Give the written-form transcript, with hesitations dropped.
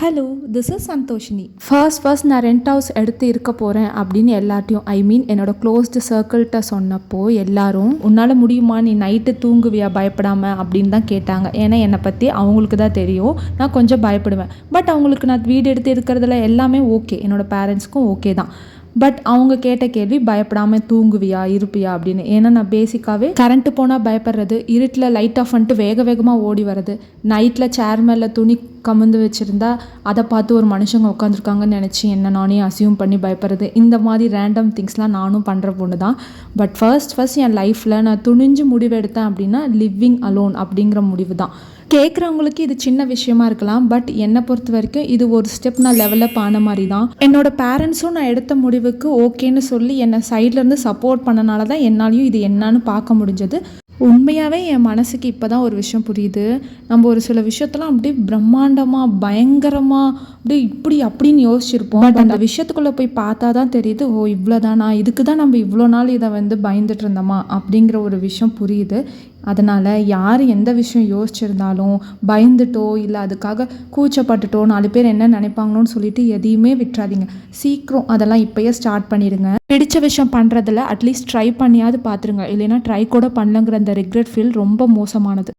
Hello, this is Santhoshini. First நான் rent house எடுத்து இருக்க போகிறேன் அப்படின்னு எல்லாத்தையும் என்னோட க்ளோஸ்டு சர்க்கிள்கிட்ட சொன்னப்போ எல்லாரும் உன்னால் முடியுமா, நீ நைட்டு தூங்குவியா பயப்படாமல் அப்படின்னு தான் கேட்டாங்க. ஏன்னா என்னை பற்றி அவங்களுக்கு தான் தெரியும், நான் கொஞ்சம் பயப்படுவேன். பட் அவங்களுக்கு நான் வீடு எடுத்து இருக்கிறதுல எல்லாமே ஓகே, என்னோடய பேரண்ட்ஸ்க்கும் ஓகே தான். பட் அவங்க கேட்ட கேள்வி பயப்படாமல் தூங்குவியா இருப்பியா அப்படின்னு. ஏன்னா நான் பேசிக்காகவே கரண்ட்டு போனால் பயப்படுறது, இருட்டில் லைட் ஆஃப் பண்ணிட்டு வேக வேகமாக ஓடி வர்றது, நைட்டில் சேர் மேலே துணி கமுந்து வச்சுருந்தா அதை பார்த்து ஒரு மனுஷங்க உட்காந்துருக்காங்கன்னு நினச்சி என்ன நானே அசியூம் பண்ணி பயப்படுறது, இந்த மாதிரி ரேண்டம் திங்ஸ்லாம் நானும் பண்ணுற பொண்ணு தான். பட் ஃபர்ஸ்ட் என் லைஃப்பில் நான் துணிஞ்சு முடிவு எடுத்தேன் அப்படின்னா லிவிங் அலோன் அப்படிங்கிற முடிவு தான். கேட்குறவங்களுக்கு இது சின்ன விஷயமா இருக்கலாம், பட் என்னை பொறுத்த வரைக்கும் இது ஒரு ஸ்டெப் நான் லெவலப் ஆன மாதிரி தான். என்னோடய பேரண்ட்ஸும் நான் எடுத்த முடிவுக்கு ஓகேன்னு சொல்லி என்னை சைட்லேருந்து சப்போர்ட் பண்ணனால தான் என்னாலையும் இது என்னான்னு பார்க்க முடிஞ்சது. உண்மையாகவே என் மனசுக்கு இப்போ தான் ஒரு விஷயம் புரியுது. நம்ம ஒரு சில விஷயத்தெல்லாம் அப்படியே பிரம்மாண்டமாக பயங்கரமாக அப்படியே இப்படி அப்படின்னு யோசிச்சிருப்போம். பட் அந்த விஷயத்துக்குள்ளே போய் பார்த்தா தான் தெரியுது, ஓ இவ்வளோதானா, இதுக்கு தான் நம்ம இவ்வளோ நாள் இதை பயந்துட்டு இருந்தோமா அப்படிங்கிற ஒரு விஷயம் புரியுது. அதனால் யார் எந்த விஷயம் யோசிச்சிருந்தாலும் பயந்துட்டோ இல்லை அதுக்காக கூச்சப்பட்டுட்டோ 4 பேர் என்ன நினைப்பாங்களோன்னு சொல்லிட்டு எதையுமே விட்டுறாதீங்க. சீக்கிரம் அதெல்லாம் இப்போயே ஸ்டார்ட் பண்ணிடுங்க. பிடிச்ச விஷயம் பண்ணுறதில்ல அட்லீஸ்ட் ட்ரை பண்ணியாவது பார்த்துருங்க. இல்லைன்னா ட்ரை கூட பண்ணலங்கிற அந்த ரிக்ரெட் ஃபீல் ரொம்ப மோசமானது.